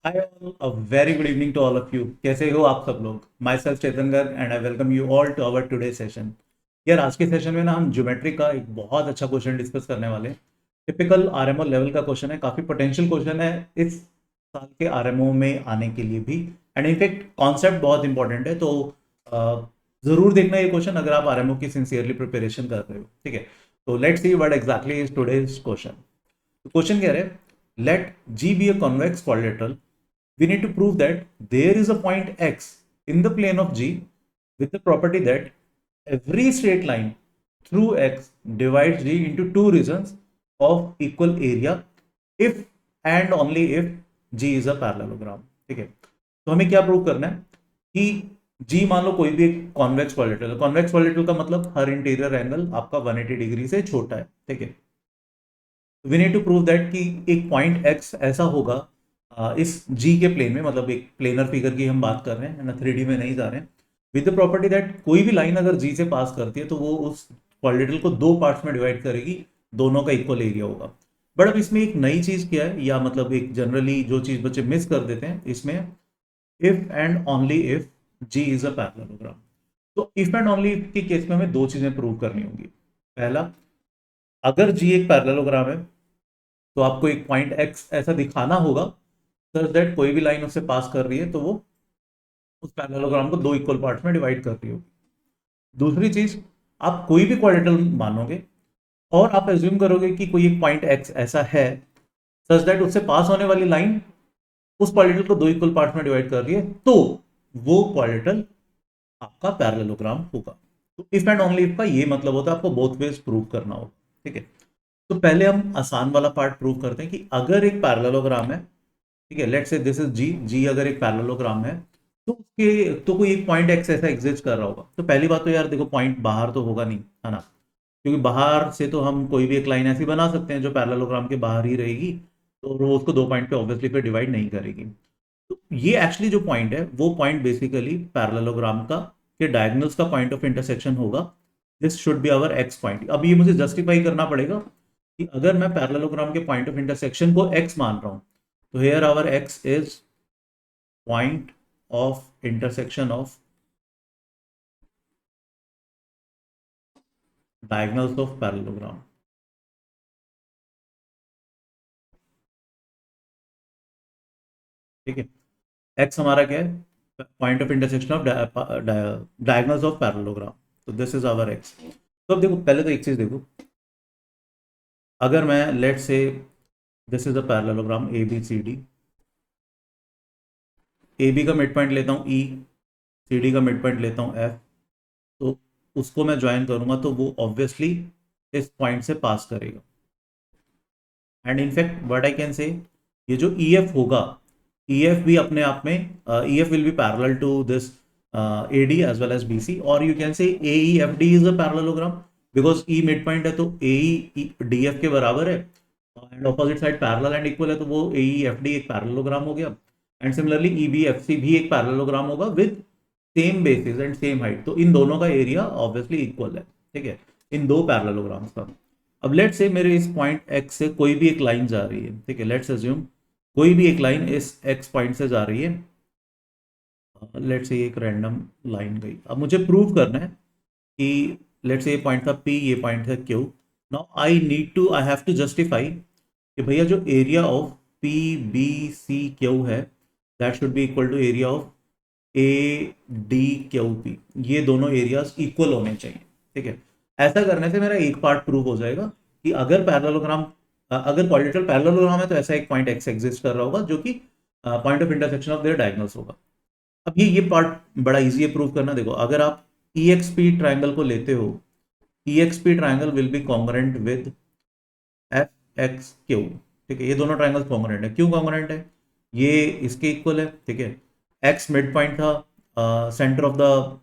Hi all, a very good evening to all of you. कैसे हो आप सब लोग? My self Chetan Garg and I welcome you all to our today session. यार आज के सेशन में ना हम ज्योमेट्री का एक बहुत अच्छा क्वेश्चन डिस्कस करने वाले हैं। टिपिकल आरएमओ लेवल का क्वेश्चन है, काफी पोटेंशियल क्वेश्चन है इस साल के आरएमओ में आने के लिए भी। एंड इनफैक्ट कॉन्सेप्ट बहुत इंपॉर्टेंट है, तो जरूर देखना ये क्वेश्चन अगर आप आरएमओ की सिंसियरली प्रिपरेशन कर रहे हो। ठीक है, तो let's see what exactly is today's question. Question कह रहे हैं, let G be a convex quadrilateral. We need to prove that there is a point x in the plane of G with the property that every straight line through x divides G into two regions of equal area if and only if G is a parallelogram। ठीक है, तो हमें क्या prove करना है कि G मान लो कोई भी एक कॉन्वेक्स पॉलिटल, कॉन्वेक्स पॉलिटल का मतलब हर इंटीरियर एंगल आपका 180 डिग्री से छोटा है। ठीक है, we need to prove that कि एक पॉइंट एक्स ऐसा होगा इस जी के प्लेन में, मतलब एक प्लेनर फिगर की हम बात कर रहे हैं ना, 3D में नहीं जा रहे हैं। विद द प्रॉपर्टी दैट कोई भी लाइन अगर जी से पास करती है तो वो उस पॉलिटल को दो पार्ट्स में डिवाइड करेगी, दोनों का इक्वल एरिया होगा। बट अब इसमें एक नई चीज क्या है, या मतलब एक जनरली जो चीज बच्चे मिस कर देते हैं इसमें, if and only if G is a parallelogram. तो इफ एंड ओनली इफ के केस में हमें दो चीजें प्रूव करनी होंगी। पहला, अगर जी एक पैरेललोग्राम है तो आपको एक पॉइंट एक्स ऐसा दिखाना होगा सच दैट कोई भी लाइन उससे पास कर रही है तो वो उस पैरेललोग्राम को दो इक्वल पार्ट्स में डिवाइड कर रही होगी। दूसरी चीज, आप कोई भी क्वाड्रेटल मानोगे और आप एज्यूम करोगे कि कोई एक पॉइंट एक्स ऐसा है सच दैट उससे पास होने वाली लाइन उस क्वाड्रेटल को दो इक्वल पार्ट्स में डिवाइड कर रही है, तो वो क्वाड्रेटल आपका पैरेललोग्राम होगा। तो इफ एंड ओनली इफ का ये मतलब होता है आपको बोथ वेज प्रूव करना होगा। ठीक है, तो पहले हम आसान वाला पार्ट प्रूव करते हैं कि अगर एक पैरेललोग्राम है, ठीक है, लेट्स से दिस इज जी, जी अगर एक पैरेललोग्राम है तो उसके तो कोई एक पॉइंट एक्स ऐसा एग्जिस्ट कर रहा होगा। तो पहली बात तो यार देखो, पॉइंट बाहर तो होगा नहीं, है ना, क्योंकि बाहर से तो हम कोई भी एक लाइन ऐसी बना सकते हैं जो पैरेललोग्राम के बाहर ही रहेगी, तो वो उसको दो पॉइंट पे ऑब्वियसली फिर डिवाइड नहीं करेगी। तो ये एक्चुअली जो पॉइंट है वो पॉइंट बेसिकली पैरेललोग्राम का के डायगोनल्स का पॉइंट ऑफ इंटरसेक्शन होगा। This should be our X point. अब ये मुझे जस्टिफाई करना पड़ेगा कि अगर मैं पैरेललोग्राम के पॉइंट ऑफ इंटरसेक्शन को एक्स मान रहा हूं, तो here our X is point of intersection of diagonals of parallelogram. ठीक है, एक्स हमारा क्या है, point of intersection of diagonals of parallelogram. तो दिस इज आवर एक्स। तो अब देखो, पहले तो एक चीज देखो, अगर मैं let say this is a parallelogram A B C D, A B का मिड पॉइंट लेता हूँ ई, सी डी का मिड पॉइंट लेता हूँ एफ, तो उसको मैं ज्वाइन करूंगा तो वो ऑब्वियसली इस पॉइंट से पास करेगा। And in fact what I can say, ये जो ई एफ होगा, ई एफ भी अपने आप में, E F will be parallel to this A D as well as B C, और you can say A E F D is a parallelogram because E mid point है तो A E D F के बराबर है, and opposite side parallel and equal है तो वो A E F D एक पैरेललोग्राम हो गया। And similarly E B F C भी एक पैरेललोग्राम होगा with same basis and same height, तो इन दोनों का एरिया ऑब्वियसली इक्वल है। ठीक है, इन दो पैरेललोग्राम्स का। अब लेट से मेरे इस पॉइंट एक्स से कोई भी एक लाइन जा रही है, ठीक है, लेट्स अज्यूम कोई भी एक लाइन इस एक्स पॉइंट से जा रही है, लेट से एक रैंडम लाइन गई। अब मुझे प्रूव करना है कि लेट से ये पॉइंट था पी, ये पॉइंट था Q. Now I have to justify कि भैया जो area of P B C Q है that should be equal to area of A D Q P, ये दोनों एरियाज इक्वल होने चाहिए। ठीक है, ऐसा करने से मेरा एक पार्ट प्रूव हो जाएगा कि अगर पैरेललोग्राम, अगर पॉलिटल पैरेललोग्राम है तो ऐसा एक पॉइंट एक्स एग्जिस्ट कर रहा होगा जो कि point of intersection of their diagonals होगा। अब ये पार्ट बड़ा इजी है प्रूव करना। देखो, अगर आप ई एक्स पी ट्राइंगल को लेते हो, E X P triangle will be congruent with F X Q. ठीक है, ये दोनों ट्राइंगल्स कॉन्ग्रुएंट है। क्यों कॉन्ग्रुएंट है, ये इसके इक्वल है। ठीक है, एक्स मिड पॉइंट था, सेंटर ऑफ द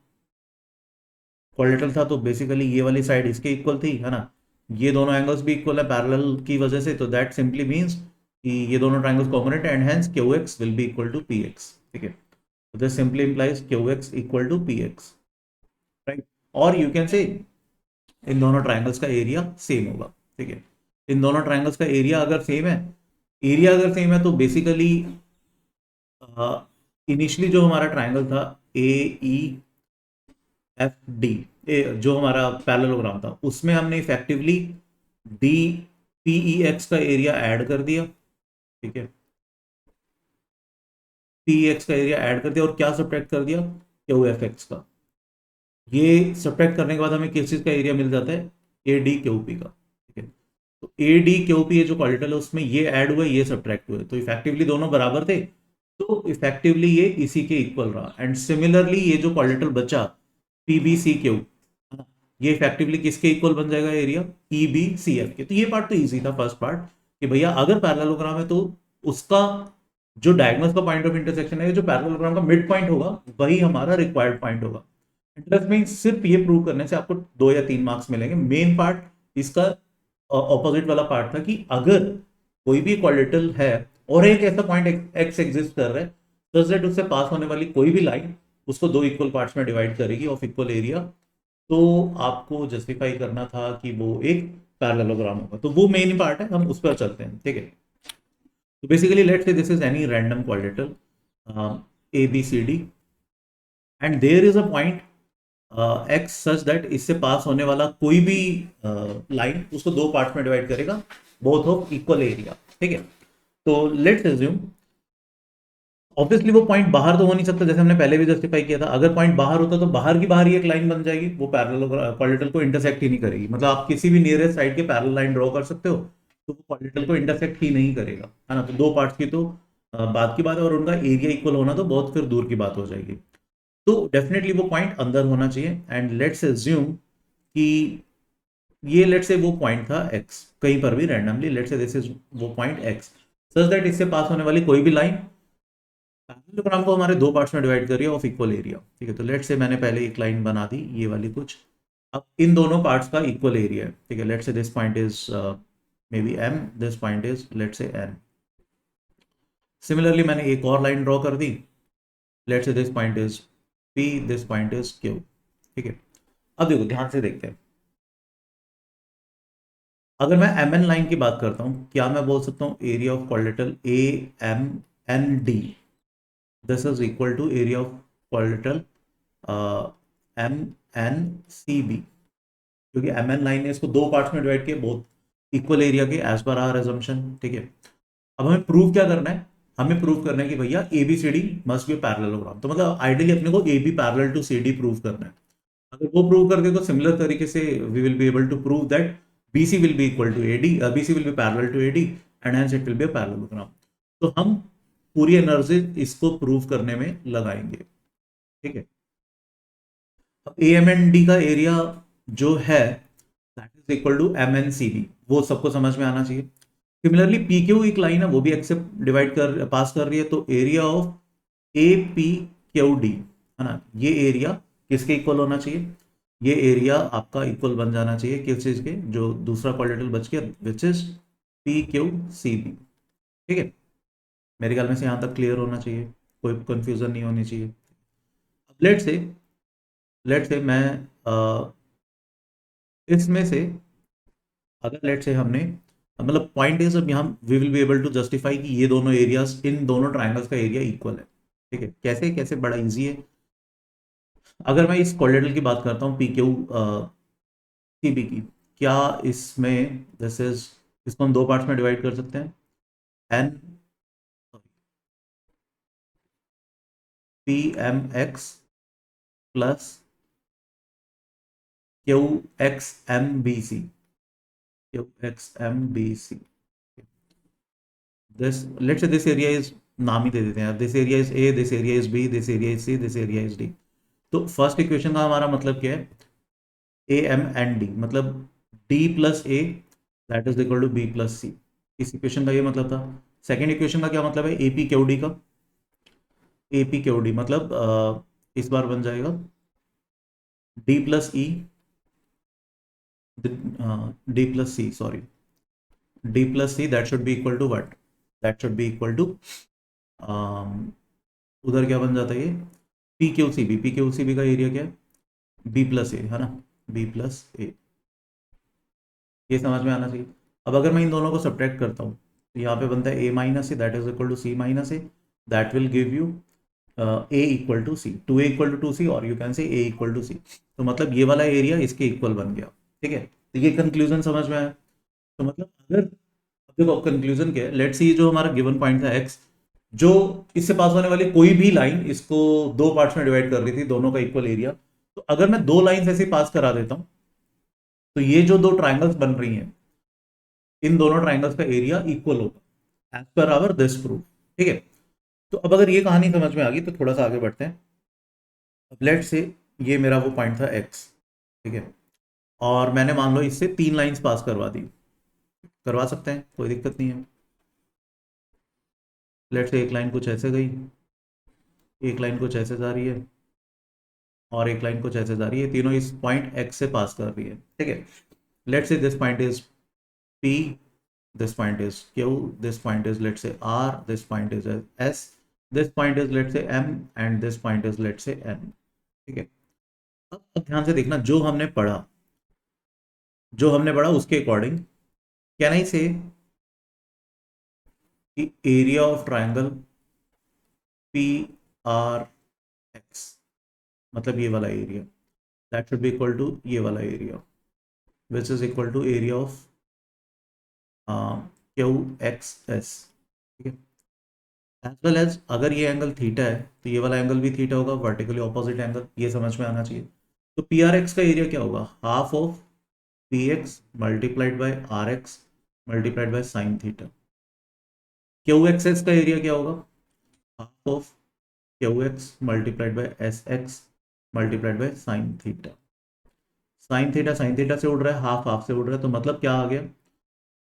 क्वाड्रेटल था, तो बेसिकली ये वाली साइड इसके इक्वल थी, है ना, ये दोनों एंगल्स भी इक्वल है पैरेलल की वजह से, तो दैट सिंपली मींस कि ये दोनों triangles congruent and hence Q X will be equal to P X. ठीक है, तो this simply implies Q X equal to P X, right. और यू कैन से इन दोनों ट्राइंगल्स का एरिया सेम होगा। ठीक है, इन दोनों ट्राइंगल्स का एरिया अगर सेम है, एरिया अगर सेम है तो बेसिकली इनिशियली जो हमारा ट्राइंगल था ए ई एफ डी, जो हमारा पैरेललोग्राम था, उसमें हमने effectively D P E x का एरिया ऐड कर दिया। ठीक है, पी एक्स का एरिया ऐड कर दिया और क्या सब्ट्रैक्ट कर दिया, क्यू एफ एक्स का। ये सब्ट्रैक्ट करने के बाद हमें किस चीज का एरिया मिल जाता है, ए डी क्यू पी का। ठीक है, तो ए डी क्यू पी ये जो क्वाड्रेटल है उसमें ये ऐड हुआ, ये सब्ट्रैक्ट हुए, तो इफेक्टिवली दोनों बराबर थे, तो इफेक्टिवली ये इसी के इक्वल रहा। एंड सिमिलरली ये जो क्वाड्रेटल बचा पी बी सी क्यू, ये इफेक्टिवली किसके इक्वल बन जाएगा area, E B C F के। तो ये पार्ट तो इजी था, फर्स्ट पार्ट, कि भैया अगर पैरेललोग्राम है तो उसका जो डायगोनल का पॉइंट ऑफ इंटरसेक्शन है, जो पैरेललोग्राम का मिड पॉइंट होगा, वही हमारा रिक्वायर्ड पॉइंट होगा। इंटरेस्ट में सिर्फ ये प्रूव करने से आपको 2 या 3 मार्क्स मिलेंगे। मेन पार्ट इसका ऑपोजिट वाला पार्ट था कि अगर कोई भी क्वाड्रेटल है और एक ऐसा पॉइंट एक्स एग्जिस्ट कर रहा है, तो दैट उससे पास होने वाली कोई भी लाइन उसको 2 इक्वल पार्ट्स में डिवाइड करेगी ऑफ इक्वल एरिया, तो आपको जस्टिफाई करना था कि वो एक पैरेललोग्राम होगा। तो वो मेन पार्ट है, हम उस पर चलते हैं। ठीक है, तो basically let's say this is any random quadrilateral A B C D and there is a point X such that इससे पास होने वाला कोई भी लाइन उसको 2 पार्ट्स में डिवाइड करेगा, बोथ ऑफ इक्वल एरिया। ठीक है, तो लेट्स एज्यूम ऑब्वियसली वो पॉइंट बाहर तो हो नहीं सकता, जैसे हमने पहले भी जस्टिफाई किया था। अगर पॉइंट बाहर होता तो बाहर की बाहर ही एक लाइन बन जाएगी, वो पैरेलल क्वाड्रेटल को इंटरसेक्ट ही नहीं करेगी। मतलब आप किसी भी नियरेस्ट साइड के पैरेलल लाइन ड्रॉ कर सकते हो, तो वो क्वाड्रेटल को इंटरसेक्ट ही नहीं करेगा, है ना। तो 2 पार्ट्स की तो बात की बात है, और उनका एरिया इक्वल होना तो बहुत फिर दूर की बात हो जाएगी। तो डेफिनेटली वो पॉइंट अंदर होना चाहिए। एंड लेट्स एज्यूम कि ये लेट्स से वो पॉइंट था एक्स, कहीं पर भी randomly, let's say this is वो पॉइंट एक्स सच दैट इससे पास होने वाली कोई भी लाइन पैरेललोग्राम को हमारे 2 पार्ट्स में डिवाइड कर रही है ऑफ इक्वल एरिया। ठीक है, तो लेट्स से मैंने पहले एक लाइन बना दी ये वाली कुछ, अब इन दोनों पार्ट्स का इक्वल एरिया है। ठीक है, let's say this point is maybe M, this point is let's say N. Similarly मैंने एक और लाइन ड्रॉ कर दी, let's say this point is P, this point is Q. ठीक है, अब देखो ध्यान से देखते हैं, अगर मैं एम एन लाइन की बात करता हूं, क्या मैं बोल सकता हूं area of quadrilateral A M N D, this is equal to area of quadrilateral M N C B, क्योंकि एम एन लाइन ने इसको 2 पार्ट्स में डिवाइड किया, बहुत इक्वल एरिया के एज पर आवर एजम्पशन। ठीक है, अब हमें प्रूव क्या करना है, हमें प्रूव करना है कि भैया A B C D must be parallelogram. तो मतलब आइडियली अपने को A B parallel to C D prove करना है। अगर वो प्रूव कर दे तो सिमिलर तरीके से we will be able to prove that BC will be equal to AD, BC will be parallel to AD and hence it will be a parallelogram। तो हम पूरी एनर्जी इसको प्रूव करने में लगाएंगे। ठीक है, अब AMND का एरिया जो है that is equal to MNCB, वो सबको समझ में आना चाहिए। सिमिलरली PQ एक लाइन है, वो भी एक्सेप्ट डिवाइड कर पास कर रही है, तो एरिया ऑफ APQD, है ना, ये एरिया किसके इक्वल होना चाहिए, ये एरिया आपका इक्वल बन जाना चाहिए किस चीज के, जो दूसरा क्वाड्रेटल बच गया विच इज PQCB। ठीक है, मेरे ख्याल में से यहाँ तक क्लियर होना चाहिए, कोई कंफ्यूजन नहीं होनी चाहिए। अब लेट से मैं इसमें से अगर लेट से हमने मतलब पॉइंट इज, अब यहाँ we will be able to justify कि ये दोनों एरियाज, इन दोनों ट्राइंगल्स का एरिया इक्वल है। ठीक है, कैसे कैसे, बड़ा इजी है। अगर मैं इस क्वाड्रेटल की बात करता हूँ PQCB की, क्या इसमें दिस इज, इसको हम 2 पार्ट्स में डिवाइड कर सकते हैं, N P M X plus Q X M B C, Q X M B C. This let's say this area is, नाम ही दे देते हैं, this area is A, this area is B, this area is C, this area is D. तो first equation का हमारा मतलब क्या है, ए एम एंड डी, मतलब D plus A that is equal to B plus C. इस equation का ये मतलब था। सेकेंड इक्वेशन का क्या मतलब है, ए पी क्यू डी का, ए पी क्यू डी मतलब इस बार बन जाएगा D plus E, D plus C, sorry, D plus C that should be equal to what, that should be equal to, उधर क्या बन जाता है ये, पी क्यू सी बी का एरिया क्या है, बी प्लस ए, है ना, बी प्लस ए। ये समझ में आना चाहिए। अब अगर मैं इन दोनों को सब्ट्रैक्ट करता हूँ, तो यहाँ पे बनता है A minus A that is equal to C minus A, that will give you a equal to C, 2a equal to 2c, और you can say a equal to C. तो मतलब ये वाला एरिया इसके इक्वल बन गया। ठीक है, तो ये कंक्लूजन समझ में आया। तो मतलब अगर, अब देखो कंक्लूजन क्या है, लेट्स सी जो हमारा गिवन पॉइंट था x, जो इससे पास होने वाली कोई भी लाइन इसको दो पार्ट्स में डिवाइड कर रही थी, दोनों का इक्वल एरिया। तो अगर मैं दो लाइंस ऐसे पास करा देता हूं, तो ये जो दो ट्राइंगल्स बन रही हैं, इन दोनों ट्राइंगल्स का एरिया इक्वल होगा as per our this proof. ठीक है, तो अब अगर ये कहानी समझ में आ गई तो थोड़ा सा आगे बढ़ते हैं। अब लेट से ये मेरा वो पॉइंट था x, ठीक है, और मैंने मान लो इससे तीन लाइंस पास करवा दी, करवा सकते हैं, कोई दिक्कत नहीं है। लेट से एक लाइन कुछ ऐसे गई, एक लाइन कुछ ऐसे जा रही है, और एक लाइन कुछ ऐसे जा रही है, तीनों इस पॉइंट x से पास कर रही है। ठीक है, late say this point is p, this point is q, this point is let's say r, this point is s, this point is let's say m, and this point is let's say n। ठीक है, अब ध्यान से देखना, जो हमने पढ़ा उसके अकॉर्डिंग कैन आई से कि area of triangle P R X, मतलब ये वाला area, that should be equal to ये वाला area which is equal to area of Q X S. ठीक है, एज वेल एज अगर ये एंगल थीटा है तो ये वाला एंगल भी थीटा होगा, वर्टिकली ऑपोजिट एंगल, ये समझ में आना चाहिए। तो पी आर एक्स का एरिया क्या होगा, half of P X multiplied by R X multiplied by sine theta. Q X S का एरिया क्या होगा, half of Q X multiplied by S X multiplied by sine theta. Sine theta से उड़ रहा है, half half से उड़ रहा है, तो मतलब क्या आ गया,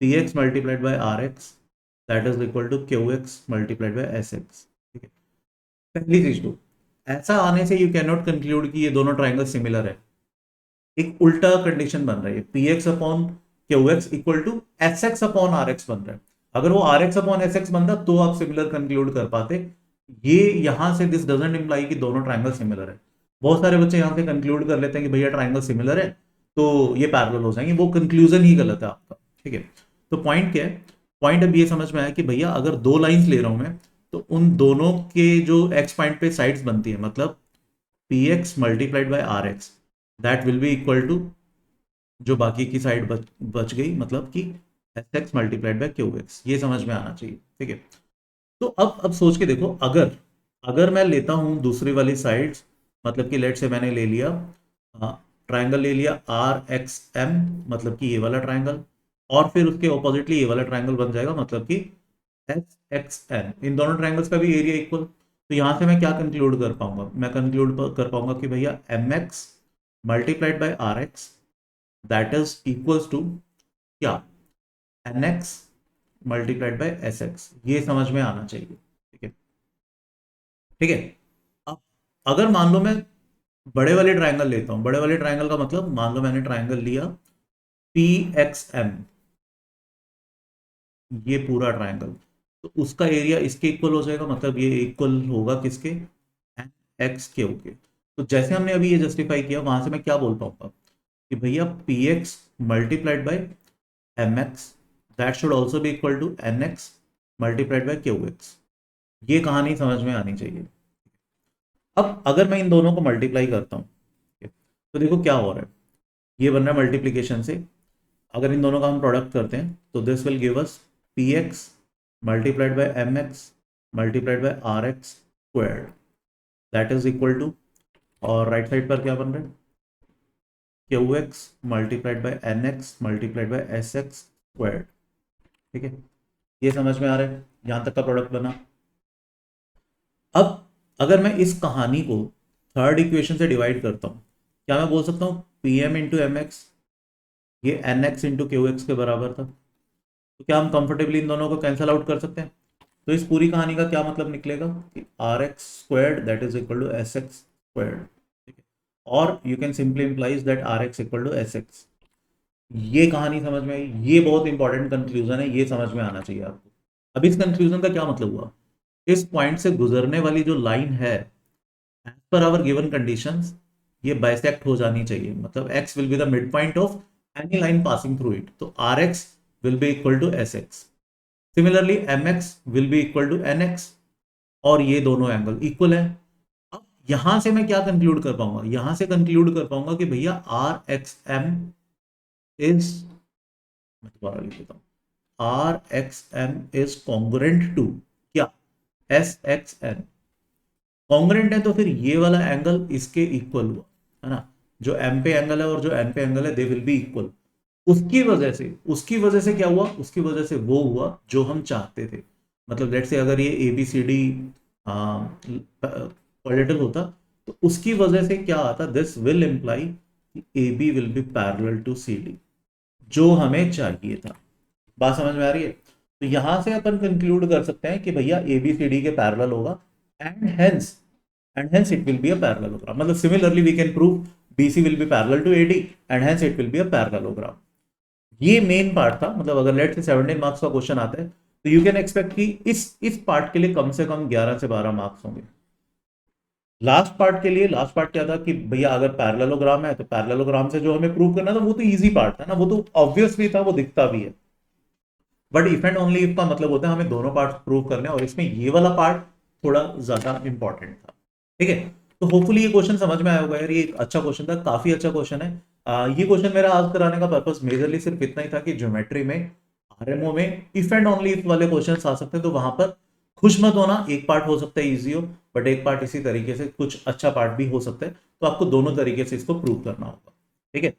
P X multiplied by R X that is equal to Q X multiplied by S X. ठीक है, पहली चीज तो ऐसा आने से यू कैन नॉट कंक्लूड कि ये दोनों ट्राइंगल सिमिलर है। एक उल्टा कंडीशन बन रही है, P X upon Q X equal to S X upon R X बन रहा है। अगर वो R X upon S X बनता तो आप सिमिलर कंक्लूड कर पाते। ये यहां से दिस डजंट इंप्लाई कि दोनों ट्राइंगल सिमिलर है। बहुत सारे बच्चे यहां से कंक्लूड कर लेते हैं कि भैया ट्राइंगल सिमिलर है तो ये पैरेलल हो जाएंगे, वो कंक्लूजन ही गलत है आपका। ठीक है, तो पॉइंट क्या है, पॉइंट अब ये समझ में आया कि भैया अगर दो लाइंस ले रहा हूं मैं, तो उन दोनों के जो एक्स पॉइंट पे साइड्स बनती है, मतलब P X multiplied by R X that will be equal to जो बाकी की साइड बच गई, मतलब कि S X multiplied by Q X, ये समझ में आना चाहिए। ठीक है, तो अब सोच के देखो, अगर अगर मैं लेता हूं दूसरी वाली साइड्स, मतलब कि लेट से मैंने ले लिया ट्राइंगल ले लिया आर एक्स एम, मतलब कि ये वाला ट्राइंगल, और फिर उसके ऑपोजिटली ये वाला ट्राइंगल बन जाएगा, मतलब कि एस एक्स एन, इन दोनों ट्राइंगल्स का भी एरिया इक्वल। तो यहां से मैं क्या कंक्लूड कर पाऊंगा, मैं कंक्लूड कर पाऊंगा कि भैया M X multiplied by R X that is equals to क्या, N X multiplied by S X, ये समझ में आना चाहिए। ठीक है, ठीक है, अब अगर मान लो मैं बड़े वाले ट्राइंगल लेता हूं, बड़े वाले ट्राइंगल का मतलब मान लो मैंने ट्राइंगल लिया पी एक्स एम, ये पूरा ट्राइंगल, तो उसका एरिया इसके इक्वल हो जाएगा, मतलब ये इक्वल होगा किसके, एन एक्स के के। तो जैसे हमने अभी ये जस्टिफाई किया, वहां से मैं क्या बोल पाऊंगा कि भैया P X multiplied by M X that should also be equal to N X multiplied by Q X. ये कहानी समझ में आनी चाहिए। अब अगर मैं इन दोनों को मल्टीप्लाई करता हूँ, तो देखो क्या हो रहा है, ये बन रहा है मल्टीप्लीकेशन से। अगर इन दोनों का हम प्रोडक्ट करते हैं तो this will give us P X multiplied by M X multiplied by R X squared that is equal to, और राइट साइड पर क्या बन रहा है, Q X multiplied by N X multiplied by S X squared. ठीक है, ये समझ में आ रहा है, यहां तक का प्रोडक्ट बना। अब अगर मैं इस कहानी को थर्ड इक्वेशन से डिवाइड करता हूं, क्या मैं बोल सकता हूं P M into M X ये N X into Q X के बराबर था। तो क्या हम कंफर्टेबली इन दोनों को कैंसिल आउट कर सकते हैं। तो इस पूरी कहानी का क्या मतलब निकलेगा कि R X squared that is equal to S X squared. ठीक है, और you can simply implies that R X equal to S X. ये कहानी समझ में आई, ये बहुत इंपॉर्टेंट कंक्लूजन है, ये समझ में आना चाहिए आपको। अब इस कंक्लूजन का क्या मतलब हुआ, इस पॉइंट से गुजरने वाली जो लाइन है as per our given conditions, ये बाइसेक्ट हो जानी चाहिए, मतलब x will be the mid point of any line passing through it, तो R X will be equal to S X. Similarly M X will be equal to N X, और ये दोनों angle equal है। अब यहां से मैं क्या कंक्लूड कर पाऊंगा, यहां से कंक्लूड कर पाऊंगा कि भैया आर एक्स एम इज, मैं दोबारा लिख देता हूं, R X M is congruent to क्या, एस एक्स एन। कॉन्ग्रुएंट है तो फिर ये वाला एंगल इसके इक्वल हुआ, है ना। जो एम पे एंगल है और जो एन पे एंगल है दे विल बी इक्वल। उसकी वजह से क्या हुआ, उसकी वजह से वो हुआ जो हम चाहते थे। मतलब लेट से अगर ये A B C D quadrilateral होता तो उसकी वजह से क्या आता, this will imply A B will be parallel to C D, जो हमें चाहिए था। बात समझ में आ रही है। तो यहां से अपन कंक्लूड कर सकते हैं कि भैया ए बी सी डी के पैरेलल होगा, and hence it will be a parallelogram. मतलब similarly we can prove BC will be parallel to AD and hence it will be a parallelogram. ये मेन पार्ट था। मतलब अगर late से 17 marks का question आता है तो यू कैन एक्सपेक्ट कि इस पार्ट के लिए कम से कम 11 से 12 मार्क्स होंगे। लास्ट पार्ट क्या था कि भैया अगर पैरेललोग्राम है तो पैरेललोग्राम से जो हमें प्रूव करना था वो तो इजी पार्ट था ना, वो तो ऑब्वियस भी था, वो दिखता भी है। But if and only if का मतलब होता है हमें दोनों पार्ट प्रूव करने हैं, और इसमें ये वाला पार्ट थोड़ा ज्यादा इंपॉर्टेंट था। ठीक है, तो होपफुली ये क्वेश्चन समझ में आया होगा यार। ये एक अच्छा क्वेश्चन था, काफी अच्छा क्वेश्चन है। ये क्वेश्चन मेरा आज कराने का पर्पस मेजरली सिर्फ इतना ही था कि ज्योमेट्री में, आरएमओ में इफ एंड ओनली इफ वाले क्वेश्चन आ सकते हैं, तो वहां पर खुश मत होना। एक पार्ट हो सकता है इजी हो, बट एक पार्ट इसी तरीके से कुछ अच्छा पार्ट भी हो सकता है, तो आपको दोनों तरीके से इसको प्रूव करना होगा। ठीक है,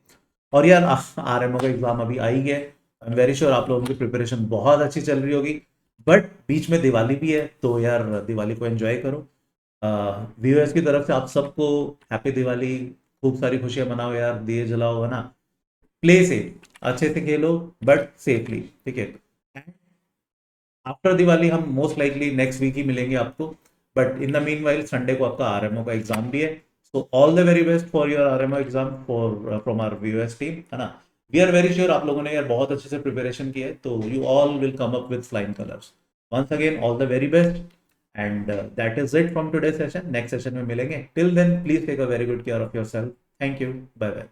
और यार आरएमओ का एग्जाम अभी आ ही गया है। आई एम वेरी श्योर आप लोगों की प्रिपरेशन बहुत अच्छी चल रही होगी। बट बीच में दिवाली भी है, तो यार दिवाली को एंजॉय करो। व्यूअर्स की तरफ से आप सबको हैप्पी दिवाली, खूब सारी खुशियां मनाओ यार, दिए जलाओ, है ना। प्ले सेफ, अच्छे से खेलो बट सेफली। ठीक है, आफ्टर दिवाली हम मोस्ट लाइकली नेक्स्ट वीक ही मिलेंगे आपको। But in the mean while Sunday को आपका आरएमओ का एग्जाम भी है। So all the very best for your RMO exam for from our viewers team, है ना। वी आर वेरी श्योर आप लोगों ने यार बहुत अच्छे से प्रिपरेशन की है, तो you all will come up with flying colours. Once again all the very best, and that is it from today session. Next session में मिलेंगे, till then please take a very good care of your self. Thank you, bye bye.